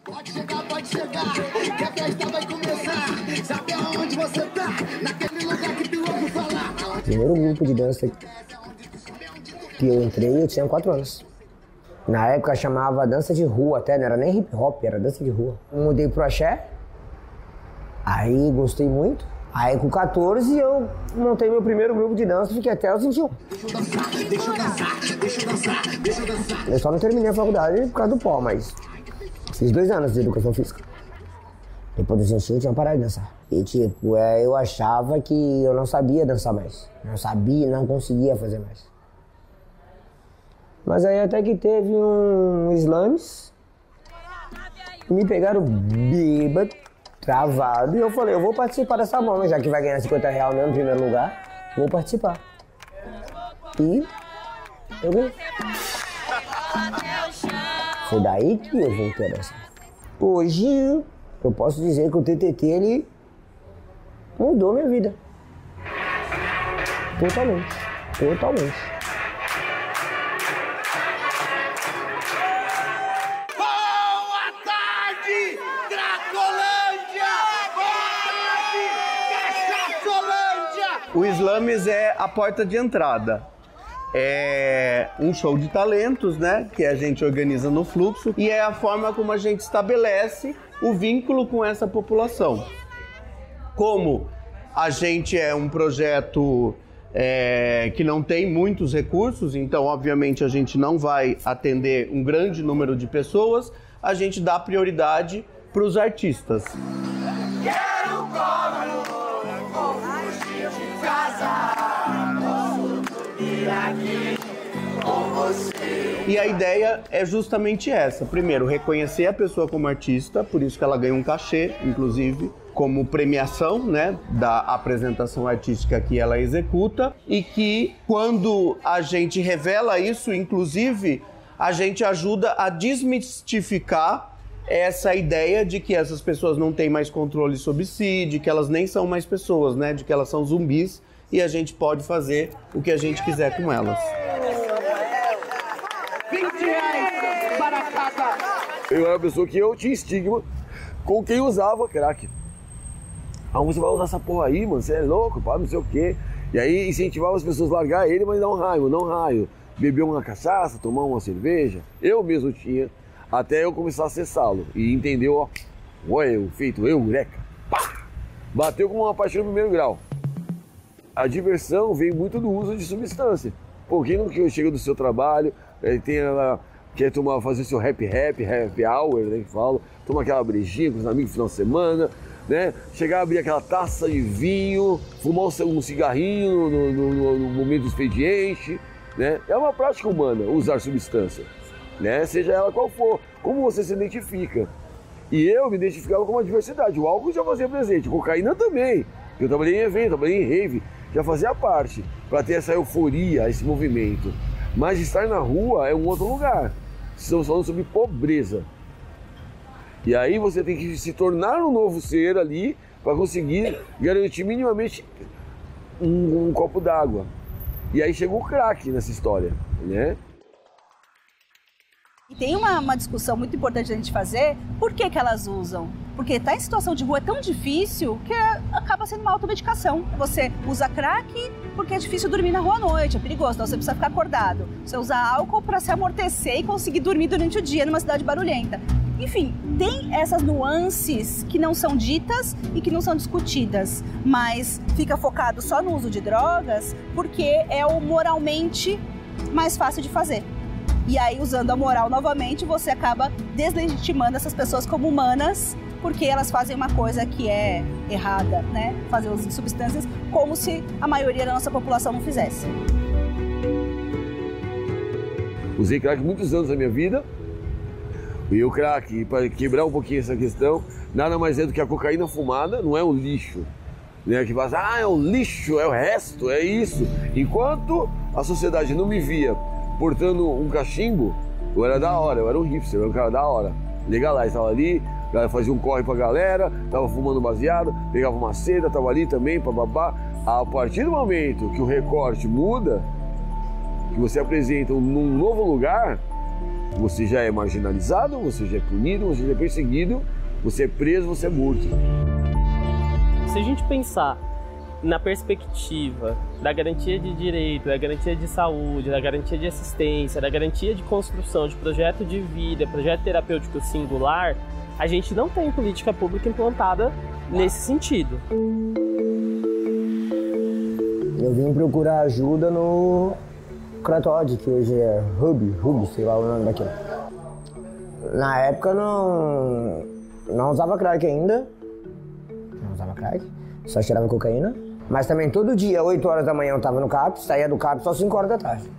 Pode chegar, que a festa vai começar. Sabe aonde você tá? Naquele lugar que tu ouve falar. O primeiro grupo de dança que eu entrei, eu tinha 4 anos. Na época chamava dança de rua até, não era nem hip hop, era dança de rua. Eu mudei pro axé, aí gostei muito. Aí com 14 eu montei meu primeiro grupo de dança e fiquei até os 21. Deixa eu dançar. Eu só não terminei a faculdade por causa do pó, mas fiz 2 anos de educação física. Depois dos 21 eu tinha parado de dançar. E tipo, eu achava que eu não sabia dançar mais. Não conseguia fazer mais. Mas aí até que teve um slames, me pegaram bêbado, travado, e eu falei, eu vou participar dessa bomba, já que vai ganhar R$50 mesmo em primeiro lugar, vou participar. E eu ganhei. Foi daí que eu voltei a dançar. Hoje, eu posso dizer que o TTT, ele mudou minha vida. Totalmente. O Slames é a porta de entrada. É um show de talentos, né? Que a gente organiza no Fluxo e é a forma como a gente estabelece o vínculo com essa população. Como a gente é um projeto que não tem muitos recursos, então obviamente a gente não vai atender um grande número de pessoas, a gente dá prioridade para os artistas. Quero de casa, posso dormir aqui com você. E a ideia é justamente essa. Primeiro, reconhecer a pessoa como artista, por isso que ela ganha um cachê, inclusive, como premiação, né, da apresentação artística que ela executa. E que, quando a gente revela isso, inclusive, a gente ajuda a desmistificar essa ideia de que essas pessoas não têm mais controle sobre si, de que elas nem são mais pessoas, né? De que elas são zumbis e a gente pode fazer o que a gente quiser com elas. R$20 para cada. Eu era uma pessoa que eu tinha estigma com quem usava crack. Ah, você vai usar essa porra aí, mano, você é louco, pá, não sei o quê. E aí incentivava as pessoas a largar ele, mas não raio. Beber uma cachaça, tomar uma cerveja. Eu mesmo tinha. Até eu começar a acessá-lo e entender, ó, eureka, pá! Bateu com uma paixão no primeiro grau. A diversão vem muito do uso de substância. Pô, quem não chega do seu trabalho, quer fazer seu happy hour, né, que fala, toma aquela brejinha com os amigos no final de semana, né, chegar a abrir aquela taça de vinho, fumar um cigarrinho no momento do expediente, né, é uma prática humana usar substância. Né? Seja ela qual for, como você se identifica. E eu me identificava com uma diversidade. O álcool já fazia presente, a cocaína também. Eu trabalhei em evento, trabalhei em rave, já fazia parte, para ter essa euforia, esse movimento. Mas estar na rua é um outro lugar. Estamos falando sobre pobreza. E aí você tem que se tornar um novo ser ali para conseguir garantir minimamente um copo d'água. E aí chegou o crack nessa história, né? E tem uma discussão muito importante a gente fazer, por que elas usam? Porque estar em situação de rua é tão difícil que acaba sendo uma automedicação. Você usa crack porque é difícil dormir na rua à noite, é perigoso, então você precisa ficar acordado. Você usa álcool para se amortecer e conseguir dormir durante o dia numa cidade barulhenta. Enfim, tem essas nuances que não são ditas e que não são discutidas, mas fica focado só no uso de drogas porque é o moralmente mais fácil de fazer. E aí, usando a moral novamente, você acaba deslegitimando essas pessoas como humanas, porque elas fazem uma coisa que é errada, né? Fazer uso de substâncias, como se a maioria da nossa população não fizesse. Usei crack muitos anos da minha vida. E o crack, para quebrar um pouquinho essa questão, nada mais é do que a cocaína fumada, não é um lixo. Né? Que fala, é um lixo, é o resto, é isso. Enquanto a sociedade não me via portando um cachimbo, eu era da hora, eu era um hipster, eu era um cara da hora. Legalize, estava ali, fazia um corre pra galera, tava fumando baseado, pegava uma seda, tava ali também, bababá. A partir do momento que o recorte muda, que você apresenta num novo lugar, Você já é marginalizado, você já é punido, você já é perseguido, você é preso, você é morto. Se a gente pensar na perspectiva da garantia de direito, da garantia de saúde, da garantia de assistência, da garantia de construção de projeto de vida, projeto terapêutico singular, a gente não tem política pública implantada nesse sentido. Eu vim procurar ajuda no Cratod, que hoje é Hub, sei lá o nome daquilo. Na época não usava crack ainda. Não usava crack, só cheirava cocaína. Mas também todo dia, 8 horas da manhã eu tava no CAPS, saía do CAPS só 5 horas da tarde.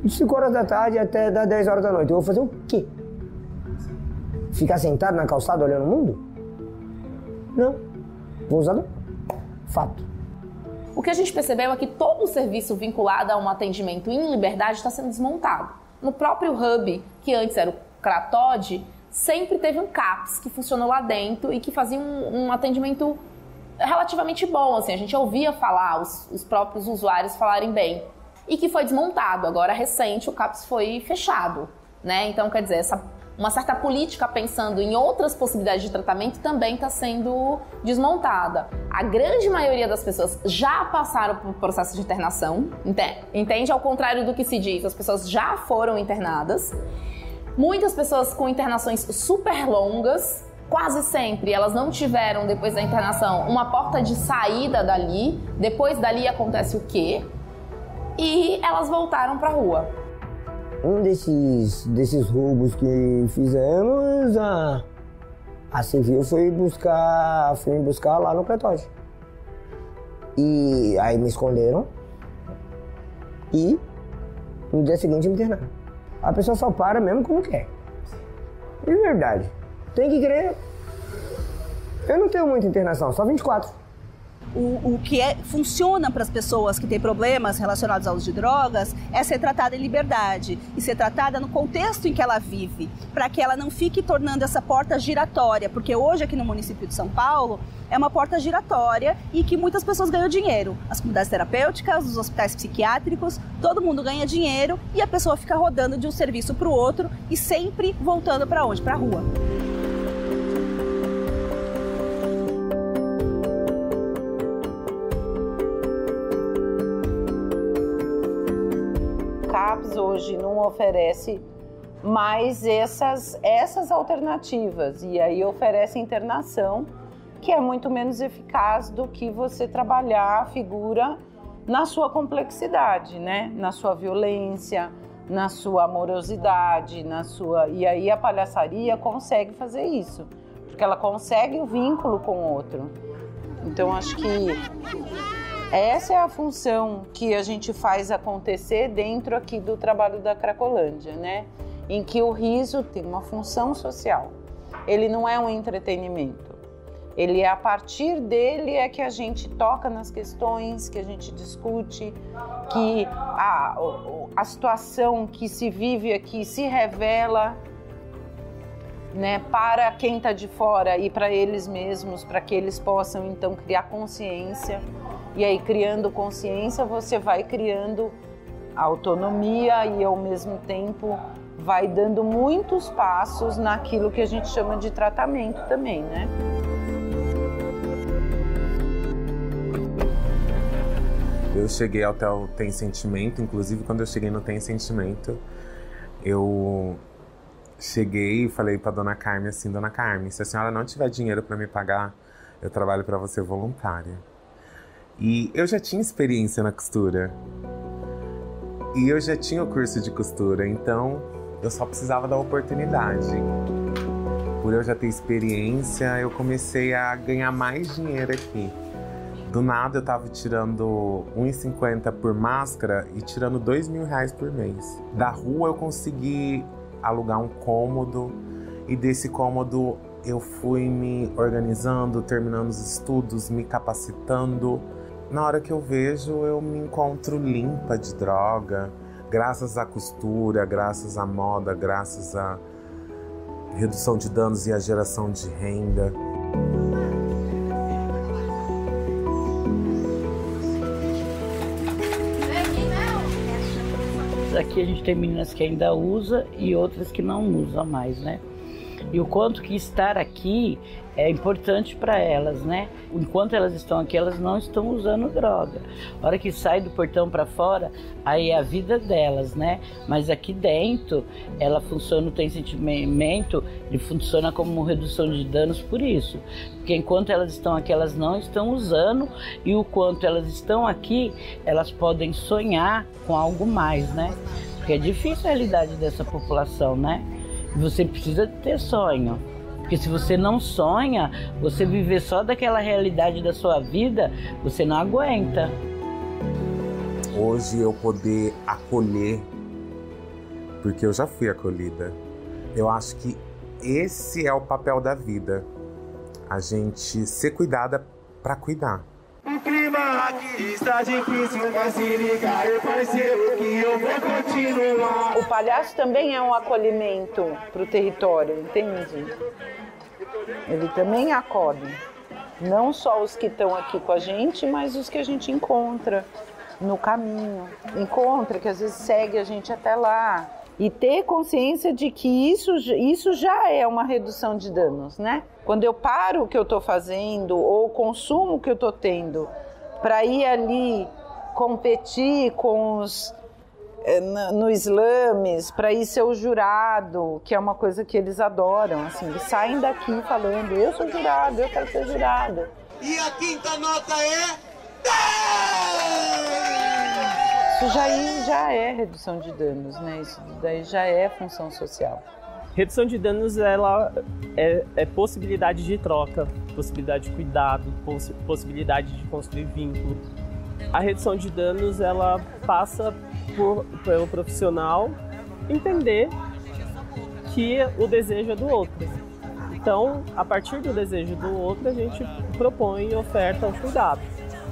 De 5 horas da tarde até das 10 horas da noite. Eu vou fazer o quê? Ficar sentado na calçada olhando o mundo? Não. Vou usar fato. O que a gente percebeu é que todo o serviço vinculado a um atendimento em liberdade está sendo desmontado. No próprio Hub, que antes era o Cratod, sempre teve um CAPS que funcionou lá dentro e que fazia um atendimento relativamente bom, assim, a gente ouvia falar, os próprios usuários falarem bem, e que foi desmontado. Agora, recente, o CAPS foi fechado, né? Então, quer dizer, uma certa política pensando em outras possibilidades de tratamento também está sendo desmontada. A grande maioria das pessoas já passaram por processo de internação, entende? Ao contrário do que se diz, as pessoas já foram internadas. Muitas pessoas com internações super longas, quase sempre elas não tiveram, depois da internação, uma porta de saída dali. Depois dali acontece o quê? E elas voltaram para a rua. Um desses roubos que fizemos, a Civil foi me buscar lá no Cratod. E aí me esconderam e no dia seguinte me internaram. A pessoa só para mesmo como quer. De verdade. Tem que crer. Eu não tenho muita internação, só 24. O que funciona para as pessoas que têm problemas relacionados ao uso de drogas é ser tratada em liberdade e ser tratada no contexto em que ela vive, para que ela não fique tornando essa porta giratória, porque hoje aqui no município de São Paulo é uma porta giratória e que muitas pessoas ganham dinheiro. As comunidades terapêuticas, os hospitais psiquiátricos, todo mundo ganha dinheiro e a pessoa fica rodando de um serviço para o outro e sempre voltando para onde? Para a rua. Hoje não oferece mais essas alternativas e aí oferece internação, que é muito menos eficaz do que você trabalhar a figura na sua complexidade, né? Na sua violência, na sua amorosidade, e aí a palhaçaria consegue fazer isso, porque ela consegue o vínculo com o outro. Então acho que essa é a função que a gente faz acontecer dentro aqui do trabalho da Cracolândia, né? Em que o riso tem uma função social. Ele não é um entretenimento. Ele é a partir dele é que a gente toca nas questões, que a gente discute, que a situação que se vive aqui se revela, né, para quem está de fora e para eles mesmos, para que eles possam então criar consciência. E aí, criando consciência, você vai criando autonomia e, ao mesmo tempo, vai dando muitos passos naquilo que a gente chama de tratamento também, né? Eu cheguei até o Tem Sentimento, inclusive quando eu cheguei no Tem Sentimento, eu cheguei e falei pra Dona Carmen assim, Dona Carmen, se a senhora não tiver dinheiro para me pagar, eu trabalho para você voluntária. E eu já tinha experiência na costura. E eu já tinha o curso de costura, então eu só precisava da oportunidade. Por eu já ter experiência, eu comecei a ganhar mais dinheiro aqui. Do nada eu tava tirando R$1,50 por máscara e tirando R$2.000 por mês. Da rua eu consegui alugar um cômodo e desse cômodo eu fui me organizando, terminando os estudos, me capacitando. Na hora que eu vejo, eu me encontro limpa de droga, graças à costura, graças à moda, graças à redução de danos e à geração de renda. aqui a gente tem meninas que ainda usa e outras que não usam mais, né? E o quanto que estar aqui é importante para elas, né? Enquanto elas estão aqui, elas não estão usando droga. A hora que sai do portão para fora, aí é a vida delas, né? Mas aqui dentro, ela funciona, tem sentimento, e funciona como redução de danos por isso. Porque enquanto elas estão aqui, elas não estão usando, e o quanto elas estão aqui, elas podem sonhar com algo mais, né? Porque é difícil a realidade dessa população, né? Você precisa ter sonho, porque se você não sonha, você viver só daquela realidade da sua vida, você não aguenta. Hoje eu poder acolher, porque eu já fui acolhida, eu acho que esse é o papel da vida, a gente ser cuidada para cuidar. O clima aqui está difícil, mas se liga aí, parceiro, que eu vou continuar. O palhaço também é um acolhimento para o território, entende? Ele também acolhe. Não só os que estão aqui com a gente, mas os que a gente encontra no caminho. Encontra, que às vezes segue a gente até lá. E ter consciência de que isso já é uma redução de danos, né? Quando eu paro o que eu estou fazendo ou consumo o que eu estou tendo para ir ali competir com os no Slames, para ir ser o jurado, que é uma coisa que eles adoram, assim, eles saem daqui falando, eu sou jurado, eu quero ser jurado. E a quinta nota é 10! Isso já é redução de danos, né? Isso daí já é função social. Redução de danos, ela é possibilidade de troca, possibilidade de cuidado, possibilidade de construir vínculo. A redução de danos, ela passa pelo profissional entender que o desejo é do outro. Então, a partir do desejo do outro, a gente propõe e oferta o cuidado.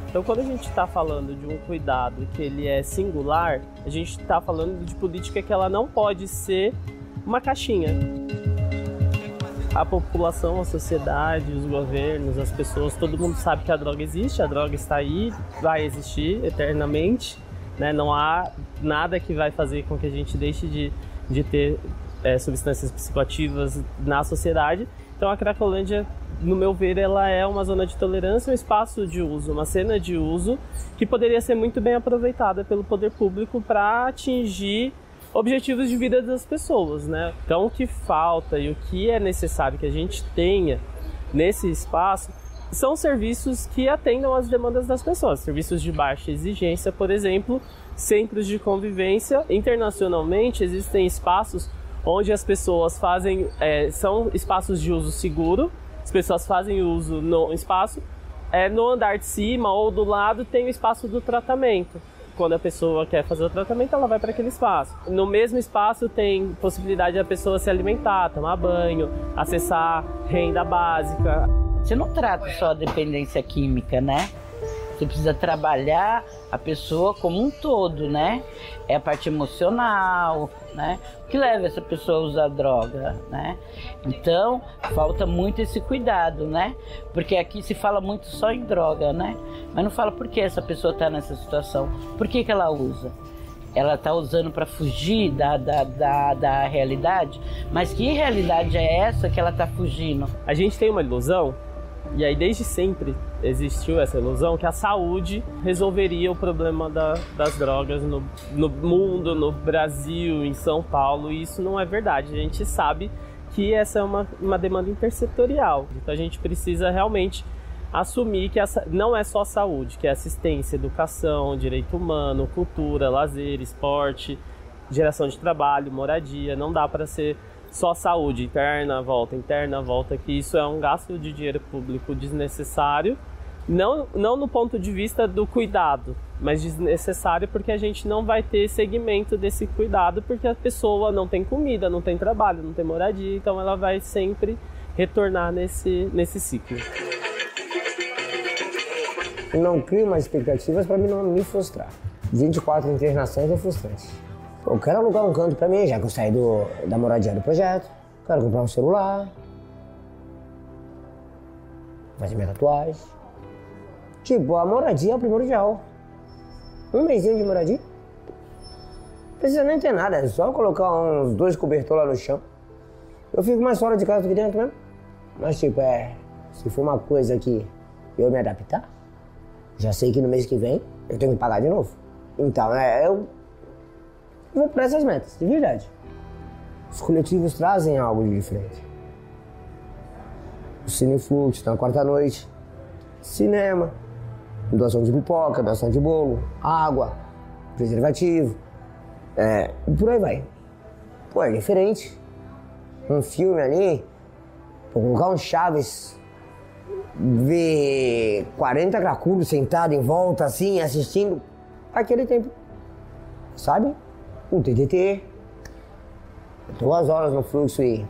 Então, quando a gente está falando de um cuidado que ele é singular, a gente está falando de política que ela não pode ser uma caixinha. A população, a sociedade, os governos, as pessoas, todo mundo sabe que a droga existe, a droga está aí, vai existir eternamente, né? Não há nada que vai fazer com que a gente deixe de ter substâncias psicoativas na sociedade. Então a Cracolândia, no meu ver, ela é uma zona de tolerância, um espaço de uso, uma cena de uso que poderia ser muito bem aproveitada pelo poder público para atingir objetivos de vida das pessoas, né? Então o que falta e o que é necessário que a gente tenha nesse espaço são serviços que atendam às demandas das pessoas. Serviços de baixa exigência, por exemplo, centros de convivência. Internacionalmente existem espaços onde as pessoas fazem, são espaços de uso seguro, as pessoas fazem uso no espaço, no andar de cima ou do lado tem o espaço do tratamento. Quando a pessoa quer fazer o tratamento, ela vai para aquele espaço. No mesmo espaço tem possibilidade da pessoa se alimentar, tomar banho, acessar renda básica. Você não trata só a dependência química, né? Você precisa trabalhar a pessoa como um todo, né? É a parte emocional, né? O que leva essa pessoa a usar droga, né? Então, falta muito esse cuidado, né? Porque aqui se fala muito só em droga, né? Mas não fala por que essa pessoa está nessa situação. Por que ela usa? Ela está usando para fugir da realidade? Mas que realidade é essa que ela está fugindo? A gente tem uma ilusão, e aí desde sempre existiu essa ilusão, que a saúde resolveria o problema das drogas no mundo, no Brasil, em São Paulo, e isso não é verdade. A gente sabe que essa é uma demanda intersetorial, então a gente precisa realmente assumir que não é só saúde, que é assistência, educação, direito humano, cultura, lazer, esporte, geração de trabalho, moradia. Não dá para ser só saúde, interna, volta, que isso é um gasto de dinheiro público desnecessário, não no ponto de vista do cuidado, mas desnecessário porque a gente não vai ter segmento desse cuidado, porque a pessoa não tem comida, não tem trabalho, não tem moradia, então ela vai sempre retornar nesse ciclo. Não crio mais expectativas para mim não me frustrar. 24 internações é frustrante. Eu quero alugar um canto para mim, já que eu saí da moradia do projeto. Quero comprar um celular. Fazer minha tatuagem. Tipo, a moradia é o primordial. Um mesinho de moradia. precisa nem ter nada, é só colocar uns 2 cobertores lá no chão. Eu fico mais fora de casa do que dentro mesmo. Mas tipo, se for uma coisa que eu me adaptar, já sei que no mês que vem eu tenho que pagar de novo. Então, eu vou para essas metas, de verdade. Os coletivos trazem algo de diferente. O Cinefluxo, na quarta-noite, cinema, doação de pipoca, doação de bolo, água, preservativo, por aí vai. Pô, é diferente. Um filme ali, colocar um Chaves, ver 40 cracudos sentados em volta assim, assistindo aquele tempo, sabe? Um TTT, 2 horas no fluxo e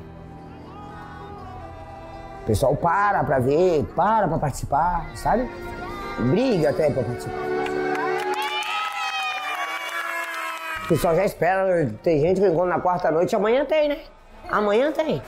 o pessoal para ver, para participar, sabe? Briga até pra participar. O pessoal já espera, tem gente que encontra na quarta-noite, amanhã tem, né? Amanhã tem.